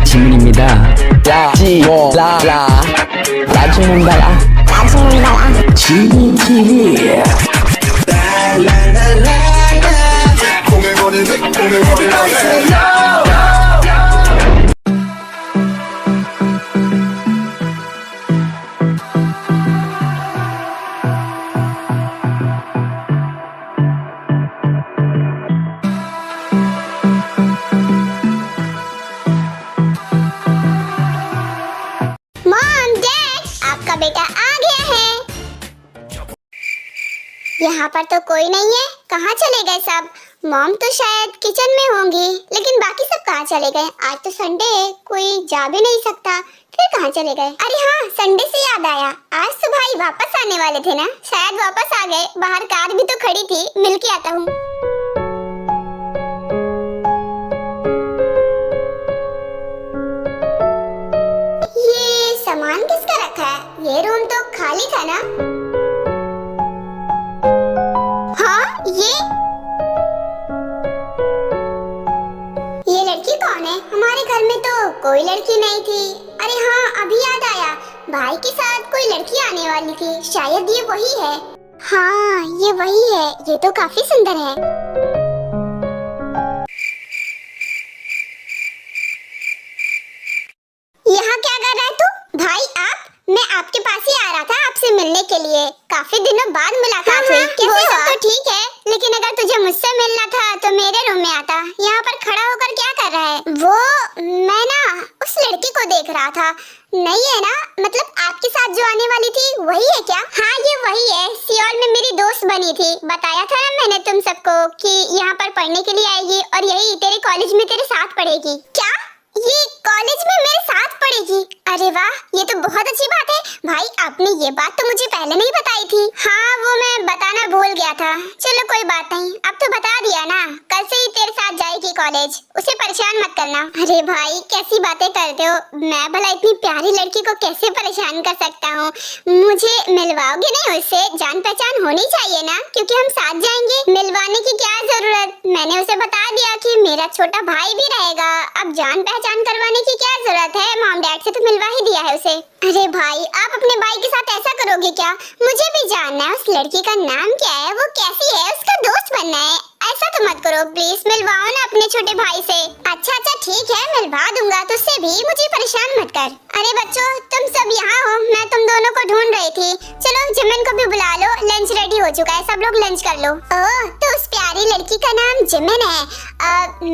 지문입니다. 라지몬달라 지문 TV. आपका बेटा आ गया है। यहाँ पर तो कोई नहीं है, कहाँ चले गए सब? मॉम तो शायद किचन में होंगी, लेकिन बाकी सब कहाँ चले गए? आज तो संडे है, कोई जा भी नहीं सकता, फिर कहाँ चले गए? अरे हाँ, संडे से याद आया, आज तो भाई वापस आने वाले थे ना, शायद वापस आ गए। बाहर कार भी तो खड़ी थी, मिल के आता हूँ। ये सामान किसका रखा है? ये रूम तो खाली था ना? हाँ, ये लड़की कौन है? हमारे घर में तो कोई लड़की नहीं थी। अरे हाँ, अभी याद आया, भाई के साथ कोई लड़की आने वाली थी, शायद ये वही है। हाँ, ये वही है, ये तो काफी सुंदर है। यहाँ क्या कर रहा है तू? भाई आप? मैं आपके पास ही आ रहा था आपसे मिलने के लिए, काफी दिनों बाद मुलाकात हुई। कैसे हो? तो ठीक है, लेकिन अगर तुझे मुझसे मिलना था तो मेरे रूम में आता। यहाँ पर खड़ा होकर क्या कर रहा है? वो मैं ना उस लड़की को देख रहा था। नहीं है ना? मतलब आपके साथ जो आने वाली थी वही है क्या? हाँ, ये वही है, सियोल में मेरी दोस्त बनी थी। बताया था ना मैंने तुम सबको कि यहाँ पर पढ़ने के लिए आएगी और यही तेरे कॉलेज में तेरे साथ पढ़ेगी। क्या ये कॉलेज में मेरे साथ पढ़ेगी? अरे वाह, ये तो बहुत अच्छी बात है। भाई आपने ये बात तो मुझे पहले नहीं बताई थी। हाँ, वो मैं बताना भूल गया था। चलो कोई बात नहीं, अब तो बता दिया ना, कल से ही तेरे साथ जाएगी कॉलेज, उसे परेशान मत करना। अरे भाई कैसी बातें करते हो, मैं भला इतनी प्यारी लड़की को कैसे परेशान कर सकता हूँ? मुझे मिलवाओगे नहीं उससे? जान पहचान होनी चाहिए ना, क्योंकि हम साथ जाएंगे। मिलवाने की क्या जरूरत, मैंने उसे बता दिया कि मेरा छोटा भाई भी रहेगा। अब जान पहचान करवाने की क्या जरूरत है? मॉम डैड से तो मिलवा ही दिया है उसे। अरे भाई आप अपने भाई के साथ ऐसा करोगे क्या? मुझे भी जानना है उस लड़की का नाम क्या है, वो कैसी है, उसका दोस्त बनना है। ऐसा तो मत करो, प्लीज मिलवाओ ना अपने छोटे भाई से। अच्छा ठीक है, मिलवा दूंगा, तुझसे भी मुझे परेशान मत कर। अरे बच्चों, तुम सब यहाँ हो, मैं तुम दोनों को ढूंढ रही थी। चलो जिमिन को भी बुला लो, लंच रेडी हो चुका है, सब लोग लंच कर लो। ओह, तो उस प्यारी लड़की का नाम जिमिन है।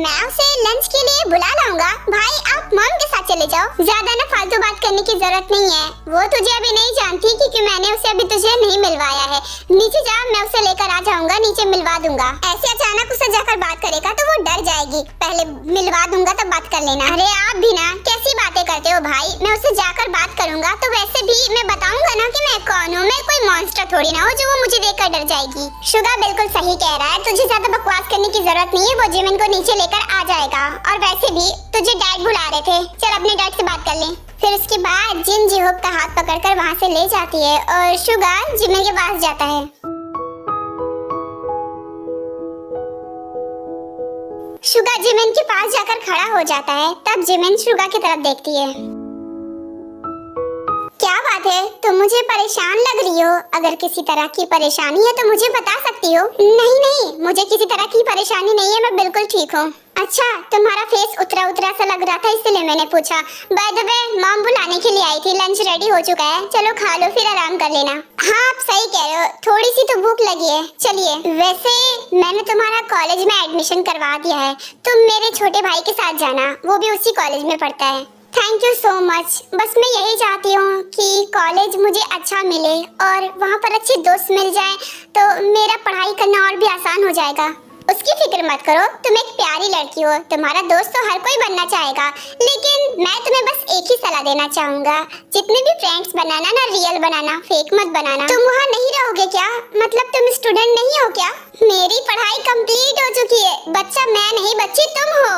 मैं उसे लंच के लिए बुला लाऊंगा। भाई आप मॉम के साथ चले जाओ, ज्यादा ना फालतू बात करने की जरूरत नहीं है। वो तुझे अभी नहीं जानती क्योंकि मैंने उसे अभी तुझे नहीं मिलवाया है। नीचे जा, मैं उसे लेकर आ जाऊंगा, नीचे मिलवा दूंगा। ऐसे अचानक उसे जाकर बात करेगा तो वो डर जाएगी। पहले मिलवा दूंगा तब बात कर लेना। अरे आप भी ना कैसी बातें करते हो भाई, मैं उसे जाकर बात करूंगा तो वैसे भी मैं बताऊंगा ना कि मैं कौन हूँ। मैं कोई मॉन्स्टर थोड़ी ना हूँ जो वो मुझे देखकर डर जाएगी। शुगा बिल्कुल सही कह रहा है, तुझे ज्यादा बकवास करने की जरूरत नहीं है। वो जिमिन को नीचे लेकर आ जाएगा। और वैसे भी तुझे डैड बुला रहे थे, चल अपने डैड से बात कर ले। फिर उसके बाद जिन जिहोब का हाथ पकड़कर वहाँ से ले जाती है और शुगा जिमिन के पास जाता है। शुगा जिमिन के पास जाकर खड़ा हो जाता है। तब जिमिन शुगा की तरफ देखती है। क्या बात है, तुम मुझे परेशान लग रही हो? अगर किसी तरह की परेशानी है तो मुझे बता सकती हो। नहीं, मुझे किसी तरह की परेशानी नहीं है, मैं बिल्कुल ठीक हूँ। अच्छा, तुम्हारा फेस उतरा उतरा सा लग रहा था, इसलिए मैंने पूछा। बाय द वे, मॉम बुलाने के लिए आई थी, लंच रेडी हो चुका है, चलो खा लो फिर आराम कर लेना। हाँ आप सही कह रहे हो, थोड़ी सी तो भूख लगी है। चलिए, वैसे मैंने तुम्हारा कॉलेज में एडमिशन करवा दिया है, तुम मेरे छोटे भाई के साथ जाना, वो भी उसी कॉलेज में पढ़ता है। Thank you so much. बस मैं यही चाहती हूँ कि कॉलेज मुझे अच्छा मिले और वहाँ पर अच्छे दोस्त मिल जाए तो मेरा पढ़ाई करना और भी आसान हो जाएगा। उसकी फिक्र मत करो, तुम एक प्यारी लड़की हो, तुम्हारा दोस्त तो हर कोई बनना चाहेगा, लेकिन मैं तुम्हें बस एक ही सलाह देना चाहूँगा, जितने भी फ्रेंड्स बनाना ना रियल बनाना, फेक मत बनाना। तुम वहाँ नहीं रहोगे क्या? मतलब तुम स्टूडेंट नहीं हो क्या? मेरी पढ़ाई कंप्लीट हो चुकी है, बच्चा मैं नहीं बच्ची तुम हो।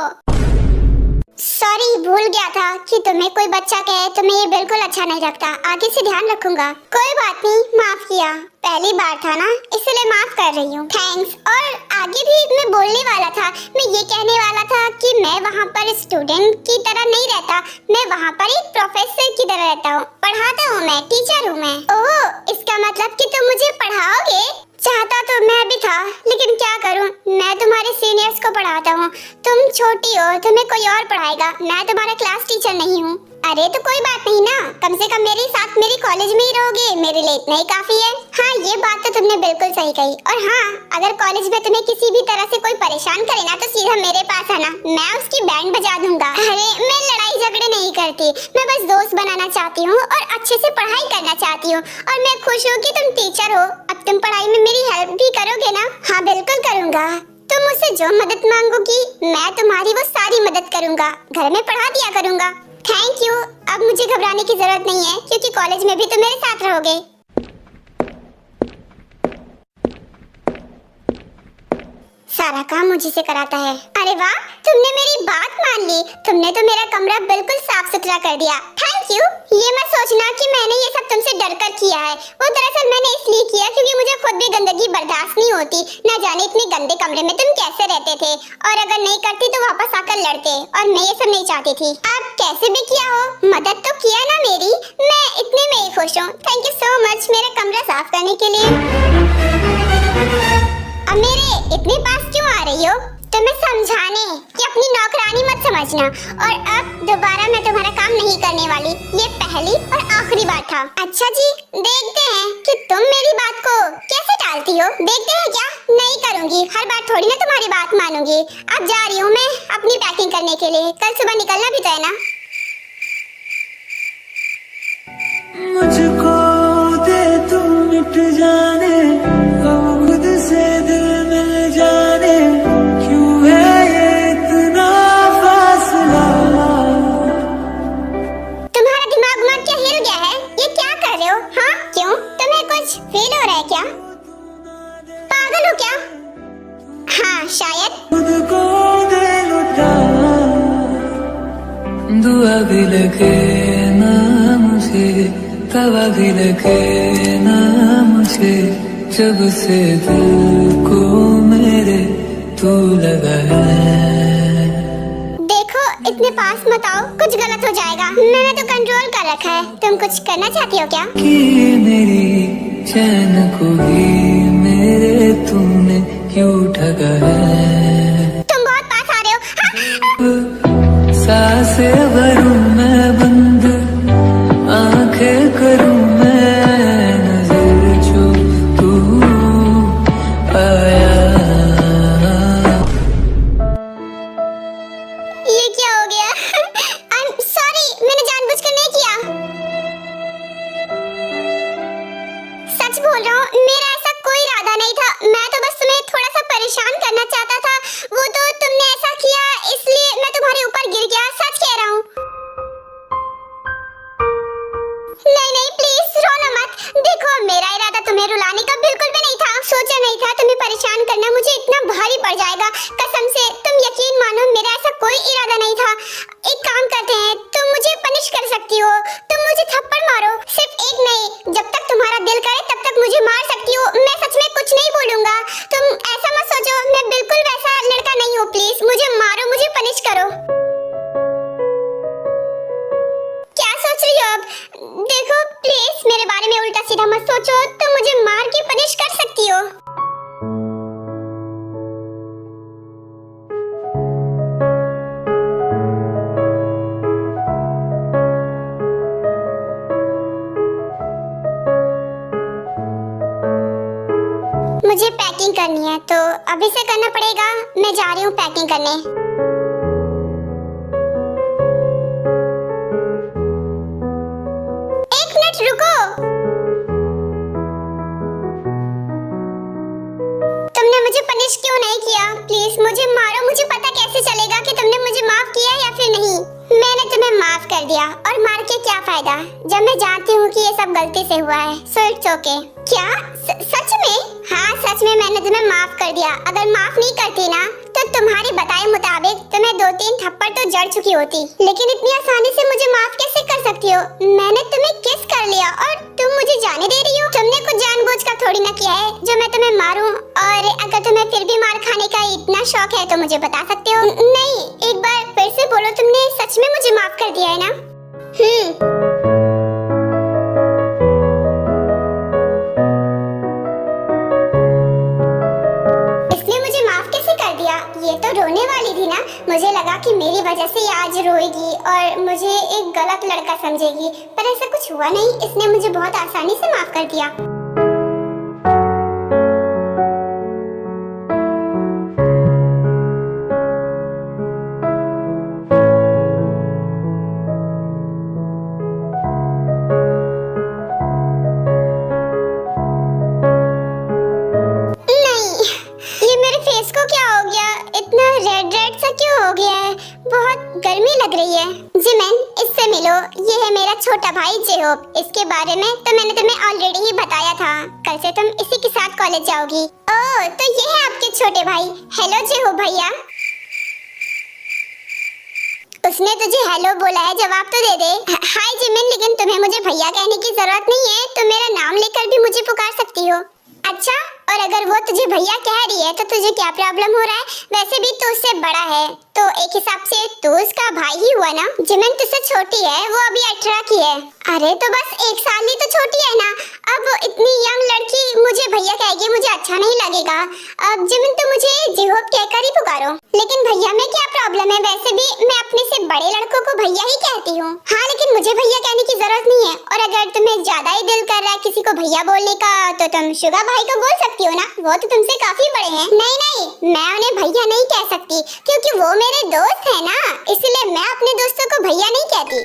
सॉरी, भूल गया था कि तुम्हें कोई बच्चा कहे तुम्हें ये बिल्कुल अच्छा नहीं लगता। आगे से ध्यान रखूंगा। कोई बात नहीं, माफ किया। पहली बार था ना, इसलिए माफ कर रही हूँ। थैंक्स। और आगे भी मैं बोलने वाला था, मैं ये कहने वाला था कि मैं वहाँ पर स्टूडेंट की तरह नहीं रहता, मैं वहाँ पर एक प्रोफेसर की तरह रहता हूँ। पढ़ाता हूँ मैं, टीचर हूँ मैं। ओह, इसका मतलब कि तुम मुझे पढ़ाओगे? चाहता तो मैं भी था, लेकिन क्या करूं, मैं तुम्हारे सीनियर्स को पढ़ाता हूं। तुम छोटी हो, तुम्हें कोई और पढ़ाएगा। मैं तुम्हारा क्लास टीचर नहीं हूं। अरे तो कोई बात नहीं ना, कम से कम मेरे साथ मेरे कॉलेज में ही रहोगे, मेरे लिए इतना ही काफी है। हाँ, ये बात तो तुमने बिल्कुल सही कही। और हाँ, अगर कॉलेज में तुम्हें किसी भी तरह से कोई परेशान करे ना, तो सीधा मेरे पास आना, मैं उसकी बैंड बजा दूंगा। अरे मैं लड़ाई झगड़े नहीं करती, मैं बस दोस्त बनाना चाहती हूँ और अच्छे से पढ़ाई करना चाहती हूँ। और मैं खुश हूँ कि तुम टीचर हो। अब तुम पढ़ाई में मेरी हेल्प भी करोगे ना? हाँ बिल्कुल करूँगा। तुम मुझसे जो मदद मांगोगी, मैं तुम्हारी वो सारी मदद करूँगा। घर में पढ़ा दिया करूँगा। Thank you. अब मुझे घबराने की जरूरत नहीं है, क्योंकि कॉलेज में भी तुम मेरे साथ रहोगे। सारा काम मुझे से कराता है। अरे वाह, तुमने मेरी बात मान ली। तुमने तो मेरा कमरा बिल्कुल साफ सुथरा कर दिया। Thank you. ये मत सोचना कि मैंने ये सब तुमसे डरकर किया है। वो दरअसल मैंने इसलिए किया क्योंकि मुझे खुद भी गंदगी बर्दाश्त नहीं होती। न जाने इतने गंदे कमरे में तुम कैसे रहते थे, और अगर नहीं करती तो वापस आकर लड़ते, और मैं ये सब नहीं चाहती थी। आप कैसे भी किया हो, मदद तो किया ना मेरी। मैं इतने में ही खुश हूँ। थैंक यू सो मच मेरा कमरा साफ करने के लिए। अब मेरे इतने पास क्यों आ रही हो? तुम्हें समझाने कि अपनी नौकरानी मत समझना। और अब दोबारा मैं तुम्हारा काम नहीं करने वाली। ये पहली और आखिरी बार था। अच्छा जी, देखते हैं कि तुम मेरी बात को कैसे टालती हो। देखते हैं क्या? नहीं करूंगी, हर बार थोड़ी ना तुम्हारी बात मानूंगी। अब जा रही हूँ मैं अपनी पैकिंग करने के लिए। कल सुबह निकलना भी तो है ना। मुझको दे तू मिट जाने, अब खुद से दिल मिल जाने, क्यों है ये इतना फासला। तुम्हारा दिमाग में क्या हिल गया है? ये क्या कर रहे हो? हाँ क्यों, तुम्हें कुछ फील हो रहा है क्या? पागल हो क्या? हाँ शायद। खुद को दे लुटा, दुआ भी लगे ना मुझे, तवा भी लगे ना मुझे, जब से दिल को मेरे तू लगा है। देखो इतने पास मत आओ, कुछ गलत हो जाएगा। मैंने तो कंट्रोल कर रखा है। तुम कुछ करना चाहती हो क्या? कि मेरी चैन को भी मेरे तूने क्यों ठगा है। तुम बहुत पास आ रहे हो। हाँ। सांसें भरूं मैं बंद, आंखें करूं मैं नजर, जो तू आया। ये क्या हो गया? I'm sorry, मैंने जानबूझकर नहीं किया। सच बोल रहा हूँ, मेरा ऐसा कोई इरादा नहीं था। मैं तो बस तुम्हें थोड़ा सा परेशान करना चाहता था। वो तो तुमने ऐसा किया, इसलिए मैं तुम्हारे ऊपर गिर गया। सच कह रहा हूँ। नहीं नहीं प्लीज रोना मत। देखो मेरा इरादा तुम्हें रुलाने का बिल्कुल भी नहीं था। सोचा नहीं था तुम्हें परेशान करना मुझे इतना भारी पड़ जाएगा। कसम से तुम यकीन मानो, मेरा ऐसा कोई इरादा नहीं था। एक काम करते हैं, तुम मुझे पनिश कर सकती हो। तुम मुझे थप्पड़ मारो, सिर्फ एक नहीं, जब तक तुम्हारा दिल करे तब तक मुझे मार सकती हो। मैं सच में कुछ नहीं बोलूंगा। तुम ऐसा मत सोचो, मैं बिल्कुल वैसा लड़का नहीं हूँ। प्लीज मुझे मारो, मुझे पनिश करो। क्या सोच रही हो अब? देखो प्लीज मेरे बारे में उल्टा सीधा मत सोचो। तुम मुझे मार के पनिश कर सकती हो। मुझे पैकिंग करनी है, तो अभी से करना पड़ेगा। मैं जा रही हूँ पैकिंग करने। एक मिनट रुको। तुमने मुझे पनिश क्यों नहीं किया? प्लीज मुझे मारो। मुझे पता कैसे चलेगा कि तुमने मुझे माफ किया या फिर नहीं? मैंने तुम्हें माफ कर दिया, और मार के क्या फायदा जब मैं जानती हूँ कि ये सब गलती से हुआ है। So it's okay. क्या सच में? हाँ सच में मैंने तुम्हें माफ कर दिया। अगर माफ नहीं करती ना, तो तुम्हारे बताए मुताबिक तुम्हें 2-3 थप्पड़ तो जड़ चुकी होती, लेकिन इतनी आसानी से मुझे माफ कैसे कर सकती हो? मैंने तुम्हें किस कर लिया और तुम मुझे जाने दे रही हो? तुमने कुछ जानबूझ कर थोड़ी ना किया है जो मैं तुम्हें मारूं। और अगर तुम्हें फिर भी मार खाने का इतना शौक है तो मुझे बता सकते हो। नहीं, एक बार फिर से बोलो, तुमने सच में मुझे माफ कर दिया है ना? ये तो रोने वाली थी ना, मुझे लगा कि मेरी वजह से ये आज रोएगी और मुझे एक गलत लड़का समझेगी, पर ऐसा कुछ हुआ नहीं। इसने मुझे बहुत आसानी से माफ कर दिया। लग रही है। जिमिन, इससे मिलो, ये है मेरा छोटा भाई जेहोब। इसके बारे में तो मैंने तुम्हें ऑलरेडी ही बताया था। कल से तुम इसी के साथ कॉलेज जाओगी। ओह, तो ये है आपके छोटे भाई। हेलो जेहोब भैया। उसने तुझे हेलो बोला है, जवाब तो दे दे। हाय जिमिन, लेकिन तुम्हें मुझे भैया कहने की जरूरत नहीं है, तुम मेरा नाम लेकर भी मुझे पुकार सकती हो। अच्छा, और अगर वो तुझे भैया कह रही है तो तुझे क्या प्रॉब्लम हो रहा है? वैसे भी तू उससे बड़ा है, तो एक हिसाब से तू उसका भाई ही हुआ ना। जिमिन तुझसे छोटी है, वो अभी 18 की है। अरे तो बस 1 साल ही तो छोटी है ना। अब इतनी यंग लड़की मुझे भैया कहेगी, मुझे अच्छा नहीं लगेगा। अब जिमिन तो मुझे जेहोब कहकर ही पुकारो। लेकिन भैया में क्या प्रॉब्लम है? वैसे भी मैं अपने से बड़े लड़कों को भैया ही कहती हूँ। हाँ, लेकिन मुझे भैया कहने की जरूरत नहीं है। और अगर तुम्हें ज्यादा ही दिल कर रहा है किसी को भैया बोलने का, तो तुम शुगा भाई को बोल सकती हो ना, वो तो तुमसे काफी बड़े हैं। नहीं नहीं, मैं उन्हें भैया नहीं कह सकती, क्योंकि वो मेरे दोस्त है ना, इसलिए मैं अपने दोस्तों को भैया नहीं कहती।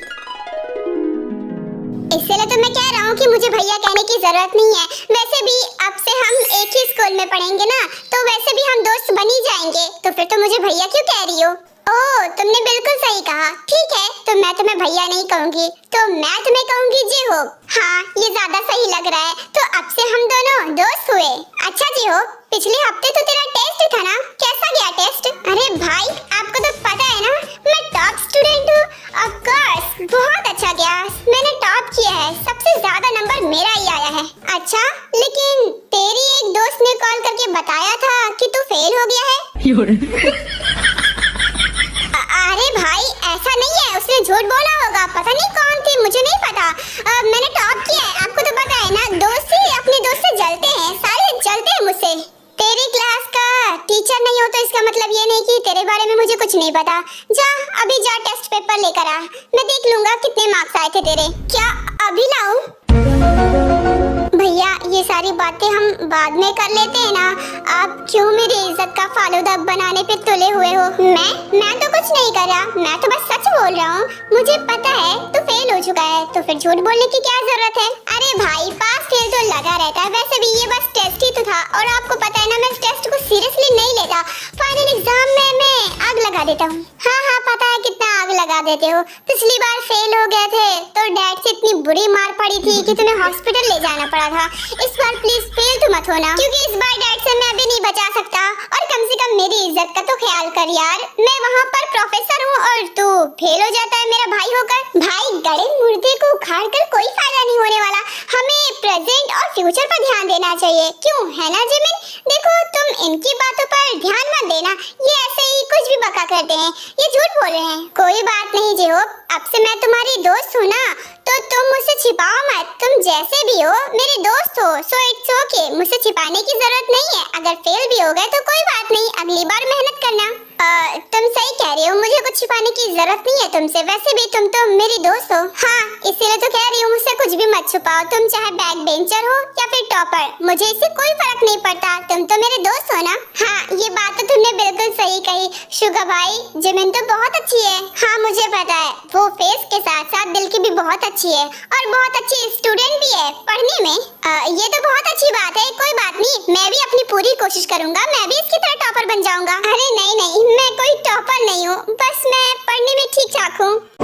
इसलिए तो मैं कह रहा हूँ कि मुझे भैया कहने की जरूरत नहीं है। वैसे भी अब से हम एक ही स्कूल में पढ़ेंगे ना, तो वैसे भी हम दोस्त बन ही जाएंगे, तो फिर तो मुझे भैया क्यों कह रही हो? ओह, तुमने बिल्कुल सही कहा। ठीक है, तो मैं तुम्हें भैया नहीं कहूँगी, तो मैं तुम्हें कहूँगी जेहोब। हाँ, ये ज्यादा सही लग रहा है। तो अब से हम दोनों दोस्त हुए। अच्छा जेहोब, पिछले हफ्ते तो तेरा टेस्ट था ना, कैसा गया टेस्ट? अरे भाई, आपको तो पता है ना, मैं टॉप स्टूडेंट हूँ। ऑफ कोर्स, बहुत अच्छा गया। मैंने टॉप किया है, सबसे ज्यादा नंबर मेरा ही आया है। अच्छा, लेकिन तेरी एक दोस्त ने कॉल करके बताया था कि तू फेल हो गया है। अरे भाई, ऐसा नहीं है, उसने झूठ बोला होगा। पता नहीं कौन थी, मुझे नहीं पता। मैंने टॉप किया है, आपको तो पता है ना। दोस्त ही अपने दोस्त से जलते हैं, सारे जलते हैं मुझसे। तेरी क्लास का टीचर नहीं हो तो इसका मतलब ये नहीं कि तेरे बारे में मुझे कुछ नहीं पता। जा, अभी जा टेस्ट पेपर लेकर आ, मैं देख लूंगा कितने मार्क्स आए थे तेरे। क्या अभी लाऊं? भैया, ये सारी बातें हम बाद में कर लेते हैं ना। आप क्यों मेरी इज्जत का फालूदा बनाने पे तुले हुए हो? मैं तो कुछ नहीं कर रहा, मैं तो बस सच बोल रहा हूँ। मुझे पता है तू फेल हो चुका है, तो फिर झूठ बोलने की क्या जरूरत है? अरे भाई, पास फेल तो लगा रहता है। वैसे भी ये बस टेस्ट ही तो था, और आपको पता है ना, मैं टेस्ट को सीरियसली नहीं लेता। फाइनल एग्जाम में मैं आग लगा देता हूँ। हाँ, पता है कितना आग लगा देते हो। पिछली बार फेल हो गए थे तो डैड से इतनी बुरी मार पड़ी थी कि तुम्हें हॉस्पिटल ले जाना पड़ा था। इस बार प्लीज फेल तो मत होना, क्योंकि इस बार डैड से मैं भी नहीं बचा सकता। और कम से कम मेरी इज्जत का तो ख्याल कर यार, मैं वहाँ पर प्रोफेसर हूँ और तू फेल हो जाता है मेरा भाई होकर। भाई, गड़े मुर्दे को उखाड़ कर कोई फायदा नहीं होने वाला। हमें प्रेजेंट और फ्यूचर पर ध्यान देना चाहिए, क्यों है ना जिमिन? देखो, तुम इनकी बातों पर ध्यान मत देना, ये ऐसे ही कुछ भी बका करते हैं, ये झूठ बोल रहे हैं। कोई बात नहीं जेहोब, अब से मैं तुम्हारी दोस्त हूँ ना, तो तुम मुझसे छिपाओ मत। तुम जैसे भी हो मेरे दोस्त हो, सो इट्स ओके, मुझसे छिपाने की जरूरत नहीं है। अगर फेल भी हो गए तो कोई बात नहीं, अगली बार मेहनत करना। तुम सही कह रही हो, मुझे कुछ छिपाने की जरूरत नहीं है तुमसे। वैसे भी तुम तो मेरी दोस्त हो। हाँ, इसीलिए तो कह रही हूँ, मुझसे कुछ भी मत छुपाओ। तुम चाहे बैक बेंचर हो या फिर टॉपर, मुझे इससे कोई फर्क नहीं पड़ता, तुम तो मेरे दोस्त हो ना। हाँ, ये बात तो तुमने बिल्कुल सही कही। शुगा भाई, जिमिन तो बहुत अच्छी है। हाँ, मुझे पता है, वो फेस के साथ साथ दिल की भी बहुत अच्छी है, और बहुत अच्छी स्टूडेंट भी है पढ़ने में। ये तो बहुत अच्छी बात है। कोई बात नहीं, मैं भी अपनी पूरी कोशिश करूंगा, मैं भी इसकी तरह टॉपर बन जाऊंगा। अरे नहीं, मैं कोई टॉपर नहीं हूँ, बस मैं पढ़ने में ठीक ठाक हूँ।